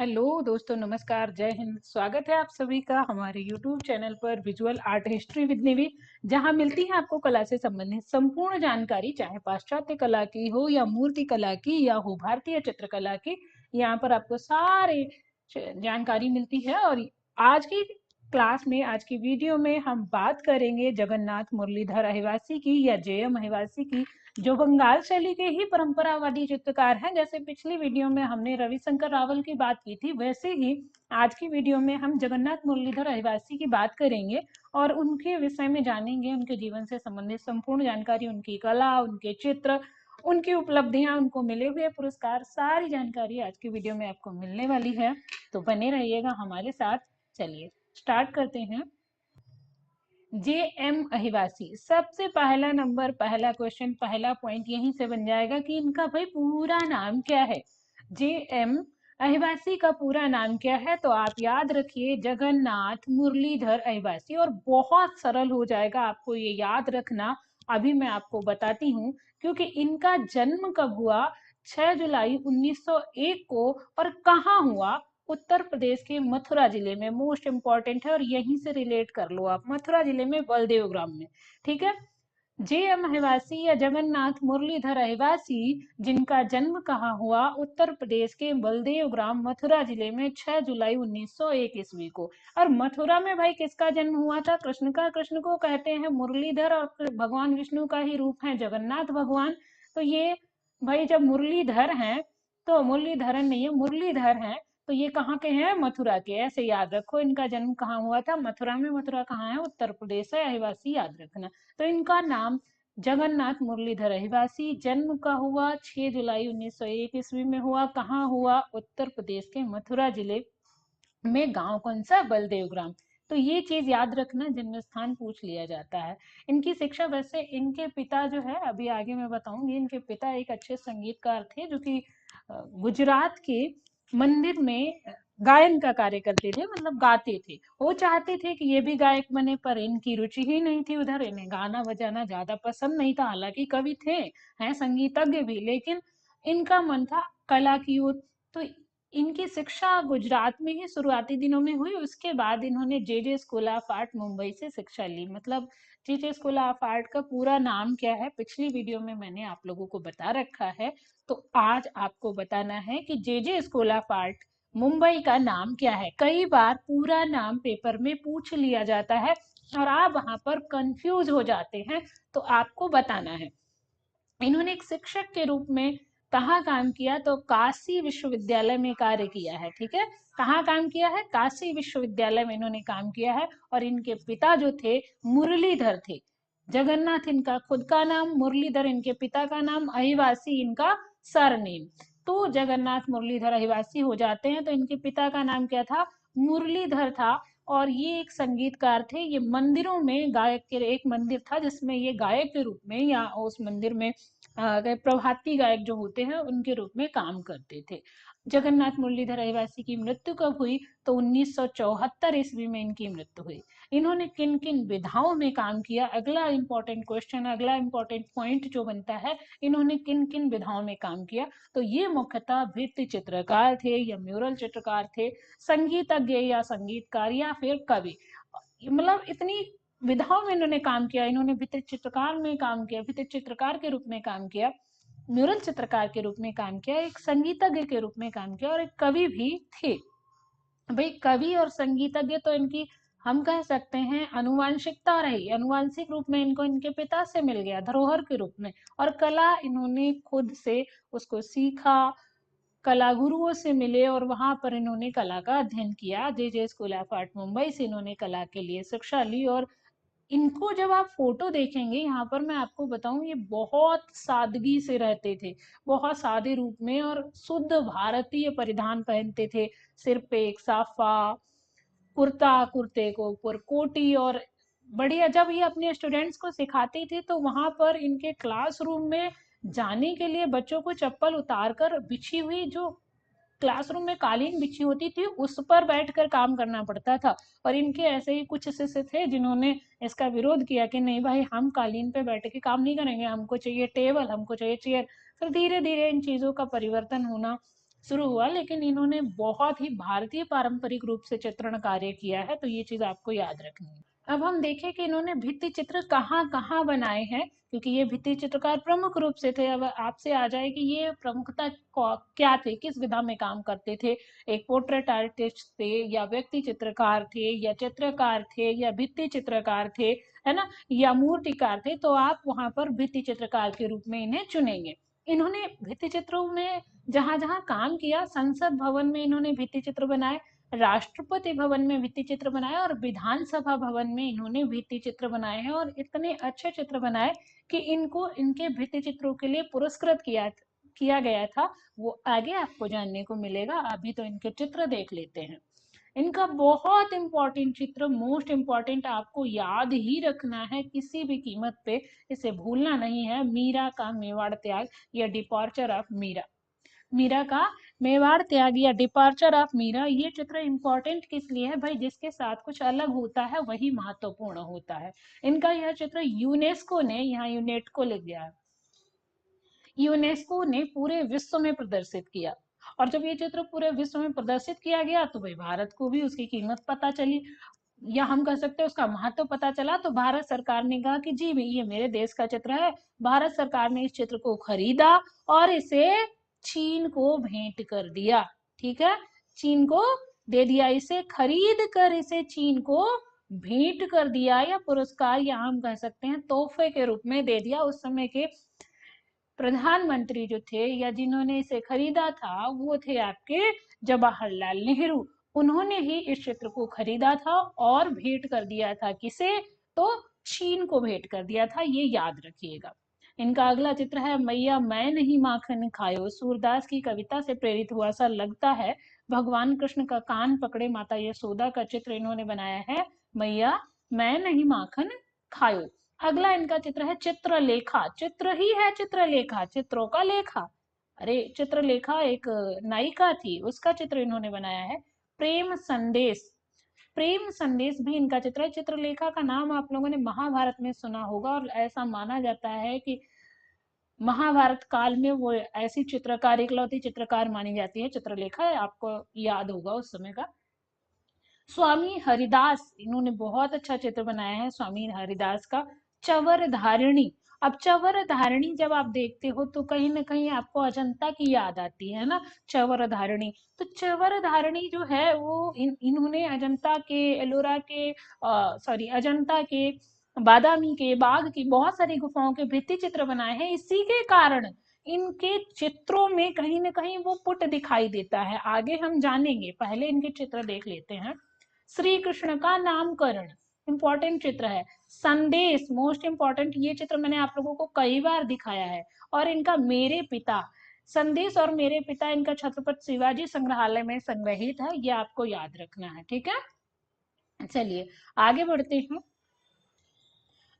Hello दोस्तों, नमस्कार, जय हिंद। स्वागत है आप सभी का हमारे यूट्यूब चैनल पर विजुअल आर्ट हिस्ट्री विद निधि, जहां मिलती है आपको कला से संबंधित संपूर्ण जानकारी, चाहे पाश्चात्य कला की हो या मूर्ति कला की या हो भारतीय चित्रकला की। यहाँ पर आपको सारे जानकारी मिलती है। और आज की क्लास में, आज की वीडियो में हम बात करेंगे जगन्नाथ मुरलीधर अहिवासी की या जेएम अहिवासी की, जो बंगाल शैली के ही परंपरावादी चित्रकार हैं। जैसे पिछली वीडियो में हमने रविशंकर रावल की बात की थी, वैसे ही आज की वीडियो में हम जगन्नाथ मुरलीधर अहिवासी की बात करेंगे और उनके विषय में जानेंगे, उनके जीवन से संबंधित संपूर्ण जानकारी, उनकी कला, उनके चित्र, उनकी उपलब्धियां, उनको मिले हुए पुरस्कार, सारी जानकारी आज की वीडियो में आपको मिलने वाली है। तो बने रहिएगा हमारे साथ। चलिए स्टार्ट करते हैं। जे एम अहिवासी, सबसे पहला नंबर, पहला क्वेश्चन, पहला पॉइंट यहीं से बन जाएगा कि इनका भाई पूरा नाम क्या है। जे एम अहिवासी का पूरा नाम क्या है? तो आप याद रखिए, जगन्नाथ मुरलीधर अहिवासी। और बहुत सरल हो जाएगा आपको ये याद रखना। अभी मैं आपको बताती हूँ, क्योंकि इनका जन्म कब हुआ? 6 जुलाई 1901 को। और कहाँ हुआ? उत्तर प्रदेश के मथुरा जिले में। मोस्ट इंपॉर्टेंट है और यहीं से रिलेट कर लो आप, मथुरा जिले में बलदेव ग्राम में। ठीक है। जे एम अहिवासी या जगन्नाथ मुरलीधर अहिवासी, जिनका जन्म कहाँ हुआ? उत्तर प्रदेश के बलदेव ग्राम मथुरा जिले में 6 जुलाई 1901 ईस्वी को। और मथुरा में भाई किसका जन्म हुआ था? कृष्ण का। कृष्ण को कहते हैं मुरलीधर, और भगवान विष्णु का ही रूप है जगन्नाथ भगवान। तो ये भाई जब मुरलीधर हैं, तो मुरलीधरन नहीं है, मुरलीधर हैं, तो ये कहाँ के हैं? मथुरा के। ऐसे याद रखो, इनका जन्म कहाँ हुआ था? मथुरा में। मथुरा कहाँ है? उत्तर प्रदेश है। अहिवासी याद रखना। तो इनका नाम जगन्नाथ मुरलीधर अहिवासी। जन्म का हुआ 6 जुलाई 1901 ईस्वी में हुआ। कहाँ हुआ? उत्तर प्रदेश के मथुरा जिले में। गांव कौन सा? बलदेव ग्राम। तो ये चीज याद रखना, जन्म स्थान पूछ लिया जाता है। इनकी शिक्षा, वैसे इनके पिता जो है, अभी आगे मैं बताऊंगी, इनके पिता एक अच्छे संगीतकार थे, जो कि गुजरात के मंदिर में गायन का कार्य करते थे, मतलब गाते थे। वो चाहते थे कि ये भी गायक बने, पर इनकी रुचि ही नहीं थी उधर। इन्हें गाना बजाना ज्यादा पसंद नहीं था। हालांकि कवि थे, हैं संगीतज्ञ भी, लेकिन इनका मन था कला की ओर। तो इनकी शिक्षा गुजरात में ही शुरुआती दिनों में हुई। उसके बाद इन्होंने जे स्कूल ऑफ आर्ट मुंबई से शिक्षा ली। मतलब जे स्कूल ऑफ आर्ट का पूरा नाम क्या है, पिछली वीडियो में मैंने आप लोगों को बता रखा है। तो आज आपको बताना है कि जे स्कूल ऑफ आर्ट मुंबई का नाम क्या है। कई बार पूरा नाम पेपर में पूछ लिया जाता है और आप वहां पर कंफ्यूज हो जाते हैं, तो आपको बताना है। इन्होंने एक शिक्षक के रूप में कहाँ काम किया? तो काशी विश्वविद्यालय में कार्य किया है। ठीक है, कहाँ काम किया है? काशी विश्वविद्यालय में इन्होंने काम किया है। और इनके पिता जो थे, मुरलीधर थे। जगन्नाथ इनका खुद का नाम, मुरलीधर इनके पिता का नाम, अहिवासी इनका सरनेम। तो जगन्नाथ मुरलीधर अहिवासी हो जाते हैं। तो इनके पिता का नाम क्या था? मुरलीधर था। और ये एक संगीतकार थे। ये मंदिरों में गायक के, एक मंदिर था जिसमें ये गायक के रूप में, या उस मंदिर में प्रभाती गायक जो होते हैं उनके रूप में काम करते थे। जगन्नाथ मुरलीधर अहिवासी की मृत्यु कब हुई? तो 1974 ईस्वी में इनकी मृत्यु हुई। इन्होंने किन किन विधाओं में काम किया? अगला इंपॉर्टेंट क्वेश्चन, अगला इंपॉर्टेंट पॉइंट जो बनता है, इन्होंने किन किन विधाओं में काम किया? तो ये मुख्यतः भित्ति चित्रकार थे या म्यूरल चित्रकार थे, संगीतज्ञ या संगीतकार, या फिर कवि। मतलब इतनी विधाओं में इन्होंने काम किया। इन्होंने भित्ति चित्रकार में काम किया, भित्ति चित्रकार के रूप में काम किया, म्यूरल चित्रकार के रूप में काम किया, एक संगीतज्ञ के रूप में काम किया, और एक कवि भी थे। भाई कवि और संगीतज्ञ तो इनकी, हम कह सकते हैं, अनुवांशिकता रही। अनुवांशिक रूप में इनको इनके पिता से मिल गया, धरोहर के रूप में। और कला इन्होंने खुद से उसको सीखा, कला गुरुओं से मिले और वहां पर इन्होंने कला का अध्ययन किया। जे स्कूल ऑफ आर्ट मुंबई से इन्होंने कला के लिए शिक्षा ली। और इनको जब आप फोटो देखेंगे, यहाँ पर मैं आपको बताऊं, ये बहुत सादगी से रहते थे, बहुत सादे रूप में, और शुद्ध भारतीय परिधान पहनते थे। सिर पे एक साफा, कुर्ता, कुर्ते को ऊपर कोटी, और बढ़िया। जब ये अपने स्टूडेंट्स को सिखाते थे, तो वहां पर इनके क्लासरूम में जाने के लिए बच्चों को चप्पल उतार कर, बिछी हुई जो क्लासरूम में कालीन बिछी होती थी, उस पर बैठकर काम करना पड़ता था। और इनके ऐसे ही कुछ शिष्य थे जिन्होंने इसका विरोध किया कि नहीं भाई, हम कालीन पे बैठ के काम नहीं करेंगे, हमको चाहिए टेबल, हमको चाहिए चेयर। फिर धीरे धीरे इन चीजों का परिवर्तन होना शुरू हुआ, लेकिन इन्होंने बहुत ही भारतीय पारंपरिक रूप से चित्रण कार्य किया है, तो ये चीज आपको याद रखनी है। अब हम देखें कि इन्होंने भित्ति चित्र कहाँ कहाँ बनाए हैं, क्योंकि ये भित्ति चित्रकार प्रमुख रूप से थे। अब आपसे आ जाए कि ये प्रमुखता क्या थे, किस विधा में काम करते थे, एक पोर्ट्रेट आर्टिस्ट थे या व्यक्ति चित्रकार थे या चित्रकार थे या भित्ति चित्रकार थे, है ना, या मूर्तिकार थे, तो आप वहां पर भित्ति चित्रकार के रूप में इन्हें चुनेंगे। इन्होंने भित्ति चित्रों में जहां जहां काम किया, संसद भवन में इन्होंने भित्ति चित्र बनाए, राष्ट्रपति भवन में भित्ति चित्र बनाए और विधानसभा भवन में इन्होंने भित्ति चित्र बनाए हैं, और इतने अच्छे चित्र बनाए कि इनको इनके भित्ति चित्रों के लिए पुरस्कृत किया गया था। वो आगे आपको जानने को मिलेगा, अभी तो इनके चित्र देख लेते हैं। इनका बहुत इंपॉर्टेंट चित्र, मोस्ट इंपॉर्टेंट, आपको याद ही रखना है किसी भी कीमत पे, इसे भूलना नहीं है, मीरा का मेवाड़ त्याग या डिपार्चर ऑफ मीरा। मीरा का मेवाड़ त्याग या डिपार्चर ऑफ मीरा, ये चित्र इंपॉर्टेंट किस लिए है भाई, जिसके साथ कुछ अलग होता है वही महत्वपूर्ण होता है। इनका यह चित्र यूनेस्को ने, यहाँ यूनेस्को लिख गया, यूनेस्को ने पूरे विश्व में प्रदर्शित किया, और जब ये चित्र पूरे विश्व में प्रदर्शित किया गया तो भाई भारत को भी उसकी कीमत पता चली, या हम कह सकते हैं उसका महत्व पता चला। तो भारत सरकार ने कहा कि जी भाई ये मेरे देश का चित्र है। भारत सरकार ने इस चित्र को खरीदा और इसे चीन को भेंट कर दिया। ठीक है, चीन को दे दिया, इसे खरीद कर इसे चीन को भेंट कर दिया, या पुरस्कार, या हम कह सकते हैं तोहफे के रूप में दे दिया। उस समय के प्रधानमंत्री जो थे या जिन्होंने इसे खरीदा था वो थे आपके जवाहरलाल नेहरू। उन्होंने ही इस चित्र को खरीदा था और भेंट कर दिया था, किसे, तो चीन को भेंट कर दिया था, ये याद रखिएगा। इनका अगला चित्र है मैया मैं नहीं माखन खायो, सूरदास की कविता से प्रेरित हुआ सा लगता है। भगवान कृष्ण का कान पकड़े माता यशोदा का चित्र इन्होंने बनाया है, मैया मैं नहीं माखन खायो। अगला इनका चित्र है चित्रलेखा, चित्र ही है चित्रलेखा, चित्रों का लेखा, अरे चित्रलेखा एक नायिका थी, उसका चित्र इन्होंने बनाया है। प्रेम संदेश, प्रेम संदेश भी इनका चित्र है। चित्रलेखा का नाम आप लोगों ने महाभारत में सुना होगा, और ऐसा माना जाता है कि महाभारत काल में वो ऐसी चित्रकार, इकलौती चित्रकार मानी जाती है चित्रलेखा, आपको याद होगा उस समय का। स्वामी हरिदास, इन्होंने बहुत अच्छा चित्र बनाया है स्वामी हरिदास का। चवर धारिणी, अब चवर धारिणी जब आप देखते हो तो कहीं ना कहीं आपको अजंता की याद आती है ना, चवर धारिणी। तो चवर धारिणी जो है वो इन्होंने अजंता के, एलोरा के, सॉरी अजंता के, बादामी के, बाघ की बहुत सारी गुफाओं के भित्ति चित्र बनाए हैं। इसी के कारण इनके चित्रों में कहीं ना कहीं वो पुट दिखाई देता है, आगे हम जानेंगे, पहले इनके चित्र देख लेते हैं। श्री कृष्ण का नामकरण, इंपॉर्टेंट चित्र है। संदेश, मोस्ट इंपॉर्टेंट, ये चित्र मैंने आप लोगों को कई बार दिखाया है। और इनका मेरे पिता, संदेश और मेरे पिता इनका छत्रपति शिवाजी संग्रहालय में संग्रहित है, ये आपको याद रखना है। ठीक है, चलिए आगे बढ़ते हैं।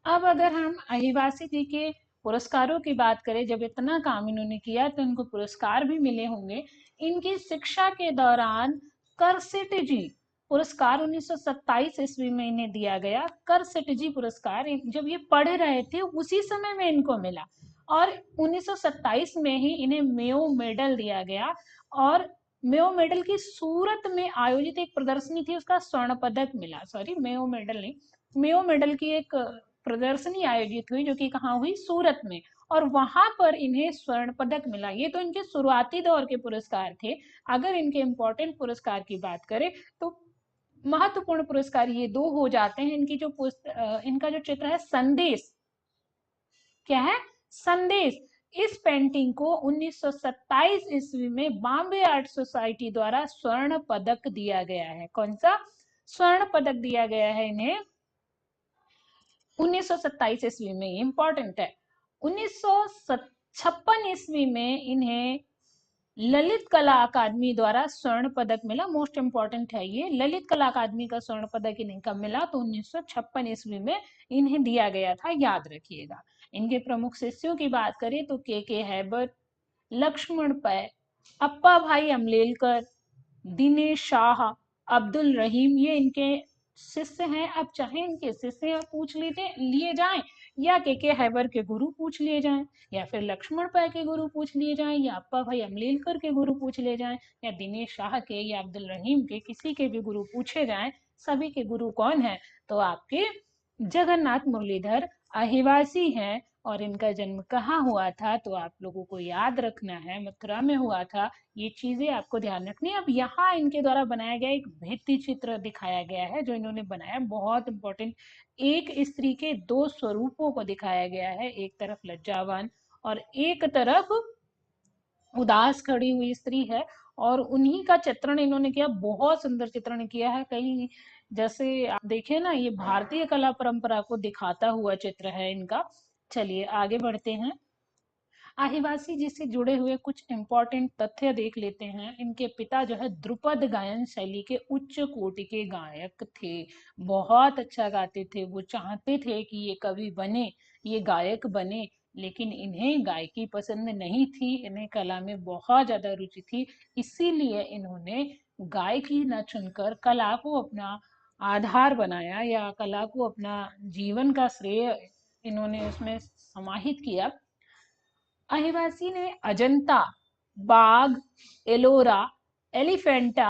अब अगर हम अहिवासी जी के पुरस्कारों की बात करें, जब इतना काम इन्होंने किया तो इनको पुरस्कार भी मिले होंगे। इनकी शिक्षा के दौरान करसेट जी पुरस्कार 1927 ईस्वी में इन्हें दिया गया। करसेट जी पुरस्कार जब ये पढ़ रहे थे उसी समय में इनको मिला, और 1927 में ही इन्हें मेयो मेडल दिया गया। और मेयो मेडल की सूरत में आयोजित एक प्रदर्शनी थी, उसका स्वर्ण पदक मिला, सॉरी मेयो मेडल नहीं, मेयो मेडल की एक प्रदर्शनी आयोजित हुई जो कि कहाँ हुई, सूरत में, और वहां पर इन्हें स्वर्ण पदक मिला। ये तो इनके शुरुआती दौर के पुरस्कार थे। अगर इनके इंपॉर्टेंट पुरस्कार की बात करें तो महत्वपूर्ण पुरस्कार ये दो हो जाते हैं। इनकी जो इनका जो चित्र है संदेश, क्या है, संदेश, इस पेंटिंग को 1927 ईस्वी में बॉम्बे आर्ट सोसाइटी द्वारा स्वर्ण पदक दिया गया है। कौन सा स्वर्ण पदक दिया गया है इन्हें, 1927 ईस्वी में, इंपॉर्टेंट है। 1956 ईस्वी में इन्हें ललित कला अकादमी द्वारा स्वर्ण पदक मिला, मोस्ट इंपॉर्टेंट है ये, ललित कला अकादमी का स्वर्ण पदक इन्हें कब मिला, तो 1956 ईस्वी में इन्हें दिया गया था, याद रखिएगा। इनके प्रमुख शिष्यों की बात करें तो के हैबर, लक्ष्मण पै, अप्पा भाई अमलेलकर, दिनेश शाह, अब्दुल रहीम, ये इनके शिष्य हैं। अब चाहे इनके शिष्य पूछ लिए जाएं या के हैबर के गुरु पूछ लिए जाएं, या फिर लक्ष्मण पै के गुरु पूछ लिए जाएं, या अप्पा भाई अमलेलकर के गुरु पूछ लिए जाएं, या दिनेश शाह के या अब्दुल रहीम के, किसी के भी गुरु पूछे जाएं, सभी के गुरु कौन है? तो आपके जगन्नाथ मुरलीधर अहिवासी हैं। और इनका जन्म कहाँ हुआ था? तो आप लोगों को याद रखना है, मथुरा में हुआ था। ये चीजें आपको ध्यान रखनी है। अब यहाँ इनके द्वारा बनाया गया एक भित्ति चित्र दिखाया गया है जो इन्होंने बनाया, बहुत इंपॉर्टेंट। एक स्त्री के दो स्वरूपों को दिखाया गया है, एक तरफ लज्जावान और एक तरफ उदास खड़ी हुई स्त्री है। और उन्हीं का चित्रण इन्होंने किया, बहुत सुंदर चित्रण किया है। कहीं जैसे आप देखें ना, ये भारतीय कला परंपरा को दिखाता हुआ चित्र है इनका। चलिए आगे बढ़ते हैं। आदिवासी जी से जुड़े हुए कुछ इंपॉर्टेंट तथ्य देख लेते हैं। इनके पिता जो है ध्रुपद गायन शैली के उच्च कोटि के गायक थे, बहुत अच्छा गाते थे। वो चाहते थे कि ये कवि बने, ये गायक बने, लेकिन इन्हें गायकी पसंद नहीं थी, इन्हें कला में बहुत ज्यादा रुचि थी। इसीलिए इन्होंने गायकी न चुनकर कला को अपना आधार बनाया, या कला को अपना जीवन का श्रेय इन्होंने उसमें समाहित किया। आदिवासी ने अजंता, बाघ, एलोरा, एलिफेंटा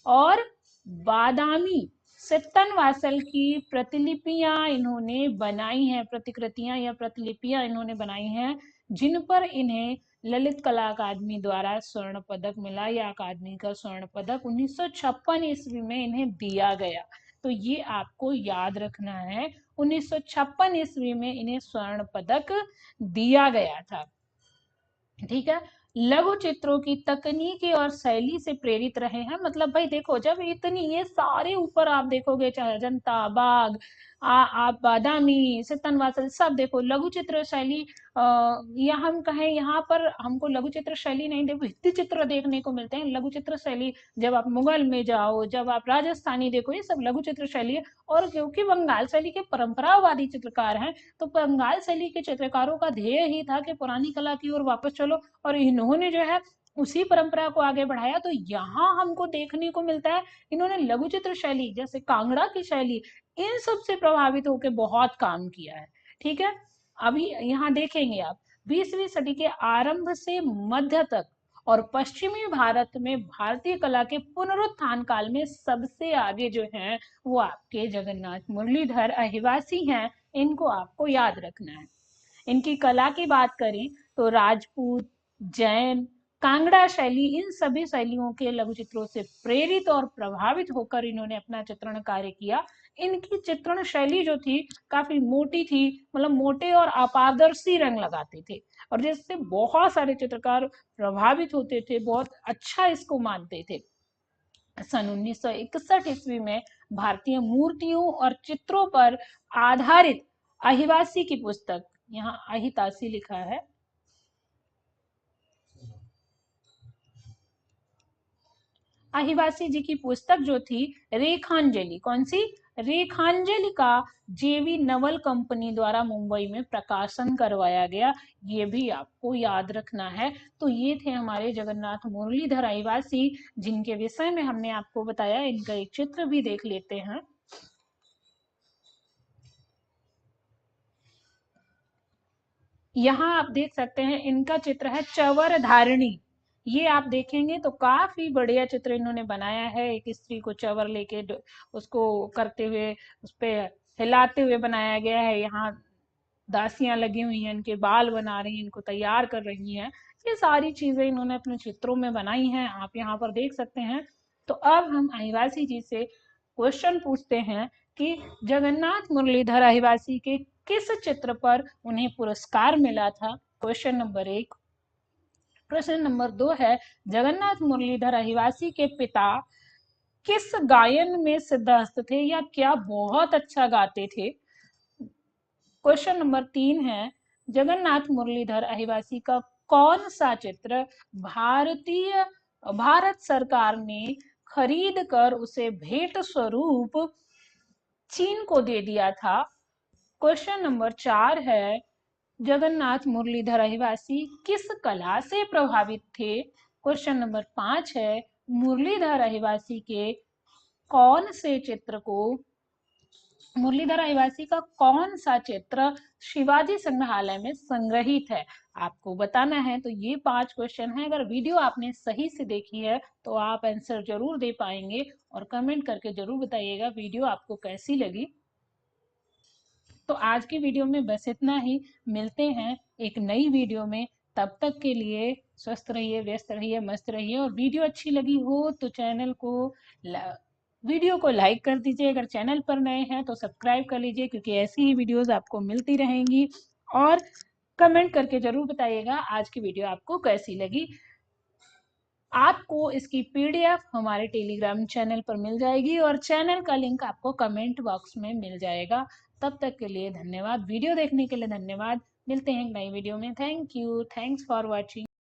और बादामी सित्तनवासल की प्रतिलिपियां इन्होंने बनाई हैं, प्रतिकृतियां या प्रतिलिपियां इन्होंने बनाई हैं, जिन पर इन्हें ललित कला अकादमी द्वारा स्वर्ण पदक मिला, या अकादमी का स्वर्ण पदक 1956 ईस्वी में इन्हें दिया गया। तो ये आपको याद रखना है, 1956 ईस्वी में इन्हें स्वर्ण पदक दिया गया था। ठीक है। लघु चित्रों की तकनीकी और शैली से प्रेरित रहे हैं। मतलब भाई देखो, जब इतनी ये सारे ऊपर आप देखोगे, चाहे अजंता, बाघ, आप बादामी, सितनवासल, सब देखो लघु चित्र शैली। या हम कहें यहाँ पर हमको लघु चित्र शैली नहीं, देखो भित्ति चित्र देखने को मिलते हैं। लघु चित्र शैली जब आप मुगल में जाओ, जब आप राजस्थानी देखो, ये सब लघु चित्र शैली है। और क्योंकि बंगाल शैली के परंपरावादी चित्रकार हैं, तो बंगाल शैली के चित्रकारों का ध्येय ही था कि पुरानी कला की ओर वापस चलो, और इन्होंने जो है उसी परंपरा को आगे बढ़ाया। तो यहाँ हमको देखने को मिलता है इन्होंने लघु चित्र शैली, जैसे कांगड़ा की शैली, इन सब से प्रभावित होकर बहुत काम किया है। ठीक है। अभी यहाँ देखेंगे आप, 20वीं सदी के आरंभ से मध्य तक और पश्चिमी भारत में भारतीय कला के पुनरुत्थान काल में सबसे आगे जो है वो आपके जगन्नाथ मुरलीधर अहिवासी हैं। इनको आपको याद रखना है। इनकी कला की बात करें तो राजपूत, जैन, कांगड़ा शैली, इन सभी शैलियों के लघु चित्रों से प्रेरित और प्रभावित होकर इन्होंने अपना चित्रण कार्य किया। इनकी चित्रण शैली जो थी काफी मोटी थी, मतलब मोटे और अपारदर्शी रंग लगाते थे, और जिससे बहुत सारे चित्रकार प्रभावित होते थे, बहुत अच्छा इसको मानते थे। सन 1961 ईस्वी में भारतीय मूर्तियों और चित्रों पर आधारित अहिवासी की पुस्तक, यहाँ अहितासी लिखा है, अहिवासी जी की पुस्तक जो थी रेखांजलि, कौन सी? रेखांजलि का जेवी नवल कंपनी द्वारा मुंबई में प्रकाशन करवाया गया। ये भी आपको याद रखना है। तो ये थे हमारे जगन्नाथ मुरलीधर अहिवासी, जिनके विषय में हमने आपको बताया। इनका एक चित्र भी देख लेते हैं। यहाँ आप देख सकते हैं इनका चित्र है चवर धारिणी। ये आप देखेंगे तो काफी बढ़िया चित्र इन्होंने बनाया है। एक स्त्री को चवर लेके उसको करते हुए, उस पे हिलाते हुए बनाया गया है। यहाँ दासियां लगी हुई हैं, इनके बाल बना रही हैं, इनको तैयार कर रही हैं। ये सारी चीजें इन्होंने अपने चित्रों में बनाई हैं, आप यहाँ पर देख सकते हैं। तो अब हम अहिवासी जी से क्वेश्चन पूछते हैं कि जगन्नाथ मुरलीधर अहिवासी के किस चित्र पर उन्हें पुरस्कार मिला था? Question number 1। प्रश्न नंबर 2 है, जगन्नाथ मुरलीधर अहिवासी के पिता किस गायन में सिद्धहस्त थे, या क्या बहुत अच्छा गाते थे? क्वेश्चन नंबर 3 है, जगन्नाथ मुरलीधर अहिवासी का कौन सा चित्र भारत सरकार ने खरीद कर उसे भेंट स्वरूप चीन को दे दिया था? क्वेश्चन नंबर 4 है, जगन्नाथ मुरलीधर अहिवासी किस कला से प्रभावित थे? क्वेश्चन नंबर 5 है, मुरलीधर अहिवासी के कौन से चित्र को मुरलीधर आदिवासी का कौन सा चित्र शिवाजी संग्रहालय में संग्रहित है? आपको बताना है। तो ये 5 क्वेश्चन है। अगर वीडियो आपने सही से देखी है तो आप आंसर जरूर दे पाएंगे और कमेंट करके जरूर बताइएगा वीडियो आपको कैसी लगी। तो आज की वीडियो में बस इतना ही। मिलते हैं एक नई वीडियो में। तब तक के लिए स्वस्थ रहिए, व्यस्त रहिए, मस्त रहिए। और वीडियो अच्छी लगी हो तो वीडियो को लाइक कर दीजिए। अगर चैनल पर नए हैं तो सब्सक्राइब कर लीजिए, क्योंकि ऐसी ही वीडियोस आपको मिलती रहेंगी। और कमेंट करके जरूर बताइएगा आज की वीडियो आपको कैसी लगी। आपको इसकी पीडीएफ हमारे टेलीग्राम चैनल पर मिल जाएगी और चैनल का लिंक आपको कमेंट बॉक्स में मिल जाएगा। तब तक के लिए धन्यवाद। वीडियो देखने के लिए धन्यवाद। मिलते हैं एक नई वीडियो में। Thank you. Thanks for watching.